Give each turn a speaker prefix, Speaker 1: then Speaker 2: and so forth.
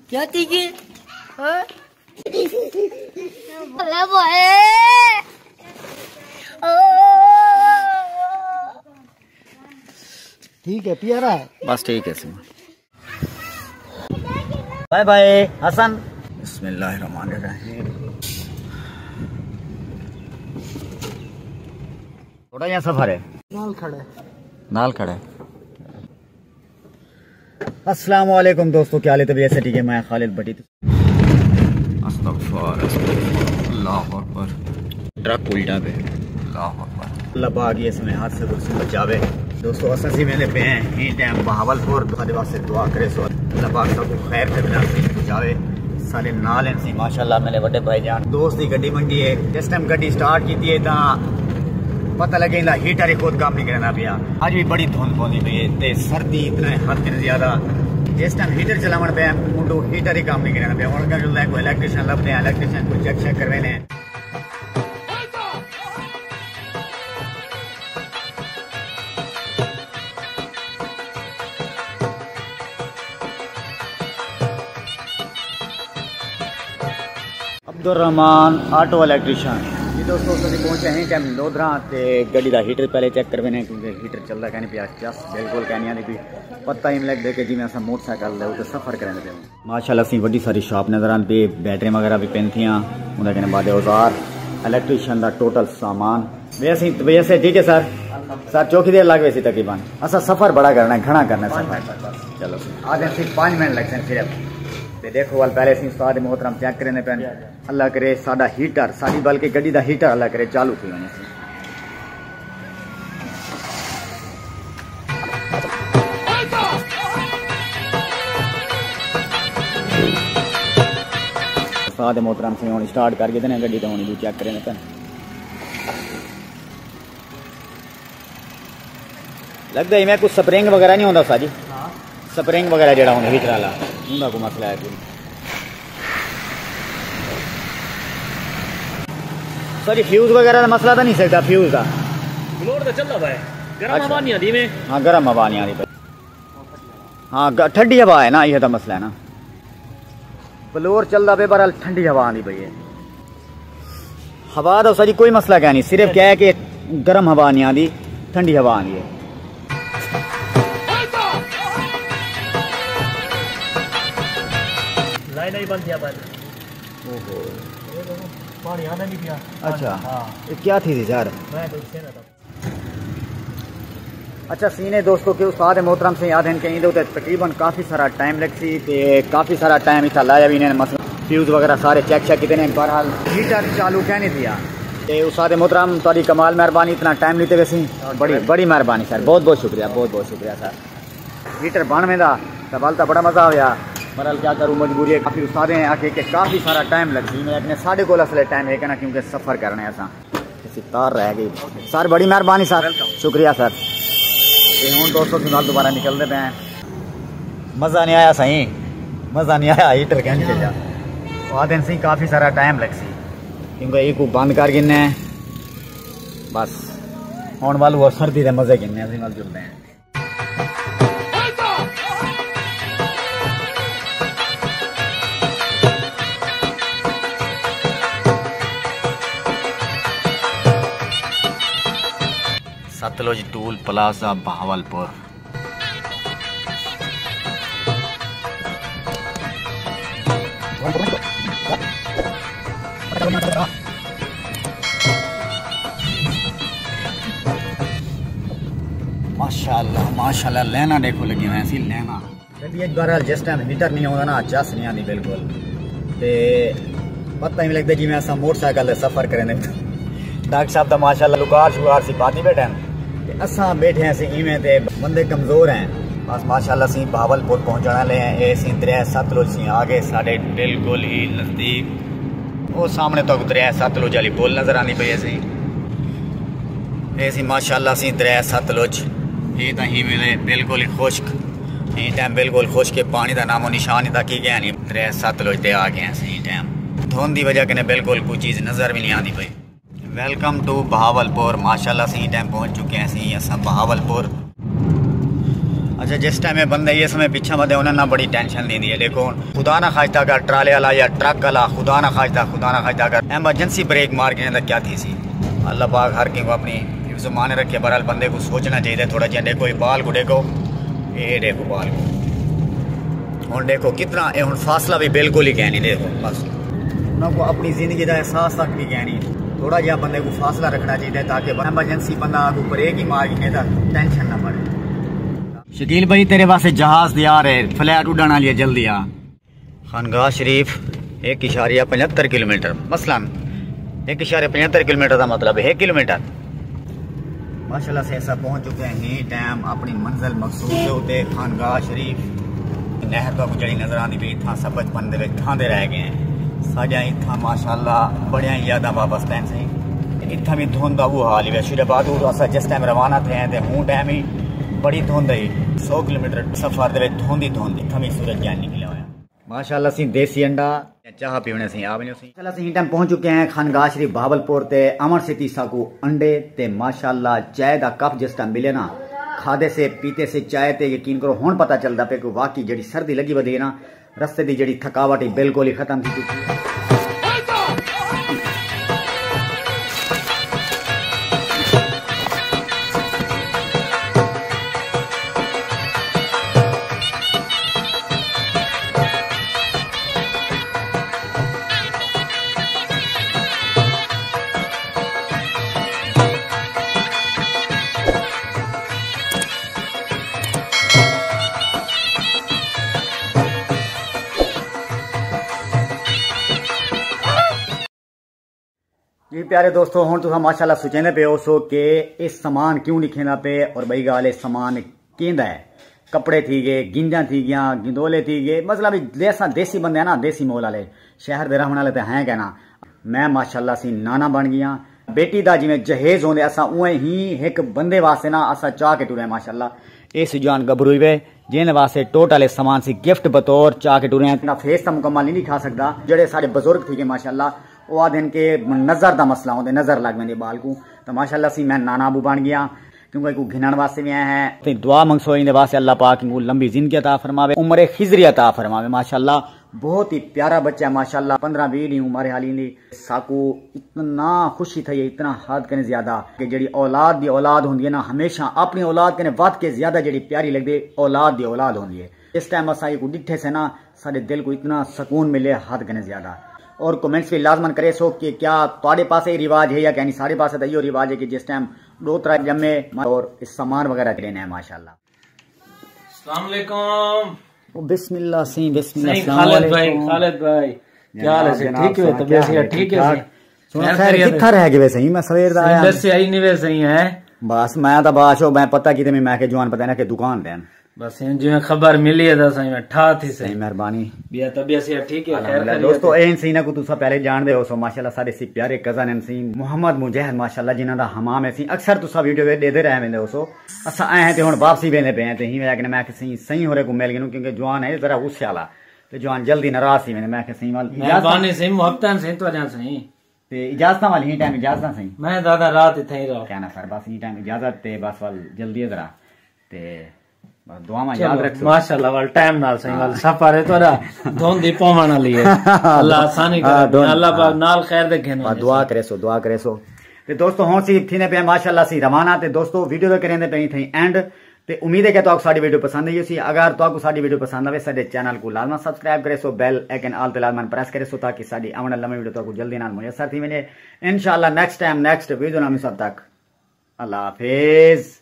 Speaker 1: क्या थी कि
Speaker 2: ठीक है, प्यारा है।
Speaker 3: बस ठीक है सिमा। Bye bye Hasan. बिस्मिल्लाहिर्रहमानिर्रहीम। थोड़ा यहाँ सफर है, नाल खड़ा है। अस्सलाम वालेकुम दोस्तों, क्या हाल है? तबीयत से ठीक है? मैं खालिद भट्टी। अल्लाहु अकबर। ट्रक उल्टा पे, अल्लाहु अकबर। अल्लाह पाक ये समय हाथ से कुछ बचावे। दोस्तों असी मैंने पे हैं ही टाइम बहावलपुर वास्ते दुआ करे सो अल्लाह पाक सबको खैर के बिना बचावे। सारे नाल हैं सी माशाल्लाह। मेरे बड़े भाईजान दोस्त की गड्डी मंडी है। जिस टाइम गड्डी स्टार्ट की है तो पता लगे हीटर ही खुद काम नहीं करना पिया। आज भी बड़ी धुंध पौनी पई है ते सर्दी इतना है हद से ज्यादा। जिस टाइम हीटर चलावन पे मुंडो हीटर ही काम नहीं करना पिया। उनका जो है कोई इलेक्ट्रिशियन लभते हैं, इलेक्ट्रिशियन को चेक करवाने हैं। अब्दुर्रहमान ऑटो इलेक्ट्रिशियन जी। दोस्तों अभी पहुंचे हैं टाइम लोधरा ते गड्डी का हीटर पहले चेक करवाने क्योंकि हीटर चलता कहने पिया जस बिल्कुल कहनी आती भी पता ही नहीं लगता कि जिम्मे अस मोटरसाइकिल तो सफ़र करें पे। माशाल्लाह असी वड्डी सारी शॉप नज़र आती पे, बैटरी वगैरह भी पेन थियां उन्हें कहने बाद औजार इलेक्ट्रिशियन का टोटल सामान वैसे ठीक है सर। सर चौकी देर लग वैसी तकरीबन असा सफ़र बड़ा करना है, घना करना है सफ़र। चलो आधे सिर्फ 5 मिनट लगते हैं सिर्फ। देखो वाल पहले सी उस्ताद मोहतरम चेक करने पे अल्लाह करे साडा हीटर साडी बल्कि गड्डी दा हीटर अल्लाह करे चालू थी वने उस्ताद मोहतरम से हुन स्टार्ट करके देने गड्डी तो हुन चेक करने पे लगदा है मैं कुछ स्प्रिंग वगैरह नहीं होंदा साजी। स्प्रिंग वगैरह जेड़ा हुन हीटर वाला उनका कोई मसला है पूरी। सॉरी फ्यूज वगैरह का मसला तो नहीं सकता। फ्यूज का
Speaker 4: फ्लोर तो चलता भाई, गर्म हवा नहीं आती में।
Speaker 3: हाँ गर्म हवा नहीं आ रही। हाँ ठंडी हवा है ना, यह तो मसला है ना। फ्लोर चलता पे बहरहाल ठंडी हवा आनी पई है। हवा तो सॉरी कोई मसला क्या नहीं, सिर्फ क्या है कि गर्म हवा नहीं आती, ठंडी हवा आनी है।
Speaker 4: लाइन ही बंद किया बंद।
Speaker 3: ओहो
Speaker 4: पानी आना नहीं पिया।
Speaker 3: अच्छा ये क्या थी यार?
Speaker 4: मैं तो से ना था।
Speaker 3: अच्छा सीने दोस्तों के उस्ताद मोहतरम से याद है कि इधर तकरीबन काफ़ी सारा टाइम लगसी ते काफ़ी सारा टाइम इतना लाया भी इन्हें मसला फ्यूज वगैरह सारे चेक किए ने। बहरहाल हीटर चालू कहने दिया ते उस्ताद मोहतरम तारी कमाल मेहरबानी इतना टाइम लेते वैसे बड़ी बड़ी मेहरबानी सर, बहुत बहुत शुक्रिया, बहुत बहुत शुक्रिया सर। हीटर बन में तो बल तो बड़ा मज़ा आया। बहरहाल क्या करूँ मजबूरी है, काफ़ी उस्ताद हैं आके के काफ़ी सारा टाइम लग सी। मैं अपने साढ़े को असले टाइम है ना क्योंकि सफ़र करना है असा किसी तार रह गई। सर बड़ी मेहरबानी सर, शुक्रिया सर। हूँ दोस्तों के नाल दोबारा निकलते पे हैं। मज़ा नहीं आया सही, मज़ा नहीं आया हीटर कहने के जा दिन से काफ़ी सारा टाइम लग सी क्योंकि एक को बंद कर गिनने बस आने वाले वो सर्दी के मज़े गिनने अभी मल जुलते हैं। Sutlej toll plaza Bahawalpur. माशाल्लाह माशाल्लाह लेना देखो लगी हुई ऐसी लेना। एक बार जिस टाइम हीटर नहीं होता ना चस नहीं आती बिल्कुल ते पता ही नहीं लगता जी मैं ऐसा मोटरसाइकिल सफ़र करें। डॉक्टर साहब तो माशाल्लाह लुकार शुकार सी पाती बैठे हैं असा बैठे हैं सी इवें ते बंदे कमज़ोर हैं। बस माशाल्लाह सी बहावलपुर पहुँचने वाले हैं। ये सी दरिया सतलुज सी आगे साढ़े बिल्कुल ही नज़दीक वो सामने तो दरिया सतलुज वाली पुल नज़र आनी पई सी। ये सी माशाल्लाह सी दरिया सतलुज ये तो ही मिले बिल्कुल ही खुश्क ये टाइम बिल्कुल खुश्क पानी का नामो निशान तक ही गया नहीं। दरिया सतलुज ते आ गए सी टाइम धुंध की वजह कने बिल्कुल कोई चीज़ नज़र भी नहीं आती पई। Welcome to Bahawalpur. माशाल्लाह सी टाइम पहुंच चुके हैं सी असा बहावलपुर। अच्छा जिस टाइम में बंदे ये समय पीछे बंदे उन्हें ना बड़ी टेंशन दी है। देखो खुदा ना खास्ता अगर ट्राले वाला या ट्रक वाला खुदा ना खास्ता अगर एमरजेंसी ब्रेक मार के तो क्या थी सी। अल्लाह पाक हर किसी को अपनी हिफ्ज़ माने रखे। बहरहाल बंदे को सोचना चाहिए थोड़ा जिहा। देखो ये बाल को देखो, ये देखो बाल को हूँ देखो कितना ये हूँ फासला भी बिल्कुल ही कहनी। देखो बस उन्होंने अपनी जिंदगी का एहसास तक भी कहनी। थोड़ा जिहा बंदे को फासला रखना चाहिए ताकि एमरजेंसी बंदा को ब्रेक ही मार के टेंशन ना पड़े। शकील भाई तेरे वास्ते जहाज तैयार है, फ्लैट उड़ाना लिए जल्दी आ। खानगाह शरीफ 1.75 किलोमीटर, मसलन 1.75 किलोमीटर का मतलब 1 किलोमीटर। माशाल्लाह से ऐसा पहुंच चुके हैं नी टाइम अपनी मंजिल मकसूद के उत्ते खानगाह शरीफ। नहर तो जी नजर आती पई इतना सब बचपन के खाते रह गए हैं साझा इतना माशाल्लाह बड़िया यादा वापस पैन सही। इतना भी धुंध का वो हाल ही शुरुआत अस जिस टाइम रवाना थे तो हूँ टाइम ही बड़ी धुंध आई। 100 किलोमीटर सफर के धुंध ही धुंध इतना भी सूरज ज्ञान निकला हुआ। माशाल्लाह सी देसी अंडा चाह पीने से आप माशाल्लाह टाइम पहुंच चुके हैं खानगाह शरीफ भावलपुर ते अमर से तीसा को अंडे ते माशाल्लाह चाय का कप जिस टाइम मिले ना खादे से पीते से चाय ते यकीन करो हुण पता चलता पे कि वाकई जी सर्दी लगी वधी ना रस्ते की जी थकावट ही बिल्कुल ही खत्म की चुकी। जी प्यारे दोस्तों हूँ तुम माशाल्लाह सोचेंदे पे हो सो कि इस समान क्यों नहीं खेंदा पे और बई गाल समान केंदा है। कपड़े थी गए, गिंजा थी गया, गिंदोले थी गए, मतलब जैसा देसी बंदे है ना देसी मोल वाले शहर के रहने वाले तो हैं कहना। मैं माशाल्लाह सी नाना बन गया। बेटी का जिमें जहेज होंगे असा उवें ही एक बंदे वास्ते ना असा चाह के टुरे माशाल्लाह। इस जुआन गभरू हुए जिन वास्ते टोटल समान सी गिफ्ट बतौर चाह के टुरे। फेस तो मुकम्मल नहीं खा सकता जेडे सारे बजुर्ग थी गए माशाल्लाह वो आदि के नजर का मसला होते नजर लग मेरे बाल को तो माशाल्लाह सी मैं नाना अबू बन गया क्योंकि को घिनण वास्ते भी आए हैं तो दुआ मंगसो इन वास्ते अल्लाह पाक इनको लंबी जिंदगी अता फरमावे, उम्र खिजरी अता फरमावे। माशाल्लाह बहुत ही प्यारा बच्चा माशाल्लाह 15-20 की उम्र हाली ने साकू इतना खुशी थी इतना हद कने ज्यादा कि जी औलाद की औलाद होंगी है ना हमेशा अपनी औलाद कने वध के ज्यादा जी प्यारी लगती औलाद की औलाद होंगी है। इस टाइम असा को डिठे से ना सारे दिल को इतना सुकून मिले हद कने ज्यादा। और कमेंट्स भी लाजमन करे सो कि क्या तुम्हारे पास ये रिवाज है या क्या नहीं। साढ़े पास तो यो रिवाज है कि जिस टाइम 2 तरह जमे और इस सामान वगैरह देने हैं माशाल्लाह।
Speaker 4: अस्सलाम वालेकुम।
Speaker 3: बिस्मिल्लाह सी बिस्मिल्लाह।
Speaker 4: खालिद भाई क्या हाल है? ठीक है तबीयत ठीक है?
Speaker 3: सुना खैर कित्था रह गए सही मैं सवेर दा आया
Speaker 4: दस आई नहीं वे सही है
Speaker 3: बस मैं तो बाशो मैं पता कि मैं के जवान पता ना कि दुकान देन
Speaker 4: बस जिवें खबर मिली है सही में ठा थी सही
Speaker 3: मेहरबानी
Speaker 4: बिया तबीयत से ठीक है। खैर
Speaker 3: दोस्तों एन सी ना को तुसा पहले जान दे हो सो माशाल्लाह सारे सी प्यारे कजन एन सी मोहम्मद मुजहिद माशाल्लाह जिन्हां दा हमाम है सी अक्सर तुसा वीडियो दे दे रहे वेंदे हो सो असा आए हैं ते हुन वापसी वेंदे पे हैं ते ही मैं कि सही होरे को मिल गए क्योंकि जवान है जरा गुस्से वाला ते जवान जल्दी नाराज सी वेंदे मैं कि सही वाल
Speaker 4: मेहरबानी सही मोहब्बतां सही तो जा सही
Speaker 3: ते इजाजत वाली ही टाइम इजाजत सही
Speaker 4: मैं दादा रात इथे ही रहो
Speaker 3: कहना सर बस ही टाइम इजाजत ते बस वाल जल्दी जरा ते दुआ में याद रखो
Speaker 4: माशाल्लाह वाल टाइम नाल सही वाल सफर है तोरा धोंदी पवण वाली है अल्लाह आसानी करे अल्लाह पाक नाल खैर दे घेनो
Speaker 3: दुआ करे सो ते दोस्तों हुन सी थीने पे माशाल्लाह सी रवाना ते दोस्तों वीडियो तो करेंदे पे थई एंड ते उम्मीद है कि तो साडी वीडियो पसंद आई सी। अगर तो साडी वीडियो पसंद आवे साडे चैनल को लाजमन सब्सक्राइब करे सो बेल आइकन ऑल ते लाजमन प्रेस करे सो ताकि साडी आने वाली लंबी वीडियो तो जल्दी नाल मुयसर थी वने इंशाल्लाह नेक्स्ट टाइम नेक्स्ट वीडियो में सब तक अल्लाह हाफिज।